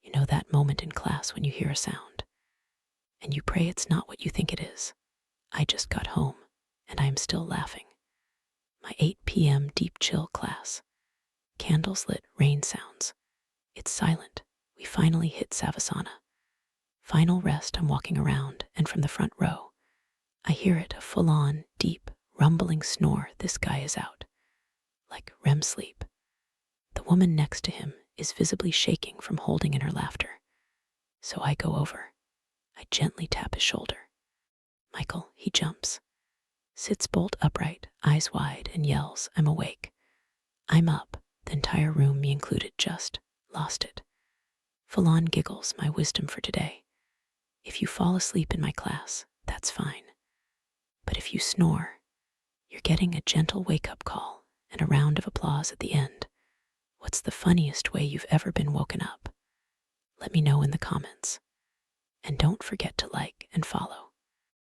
You know that moment in class when you hear a sound, and you pray it's not what you think it is. I just got home, and I am still laughing. My 8 p.m. deep chill class. Candles lit, rain sounds. It's silent. We finally hit Savasana. Final rest, I'm walking around, and from the front row, I hear it, a full-on, deep, rumbling snore. This guy is out. Like REM sleep. The woman next to him is visibly shaking from holding in her laughter. So I go over. I gently tap his shoulder. Michael, he jumps, sits bolt upright, eyes wide, and yells, I'm awake. I'm up. The entire room, me included, just lost it. Full-on giggles, my wisdom for today. If you fall asleep in my class, that's fine. But if you snore, you're getting a gentle wake-up call and a round of applause at the end. What's the funniest way you've ever been woken up? Let me know in the comments. And don't forget to like and follow.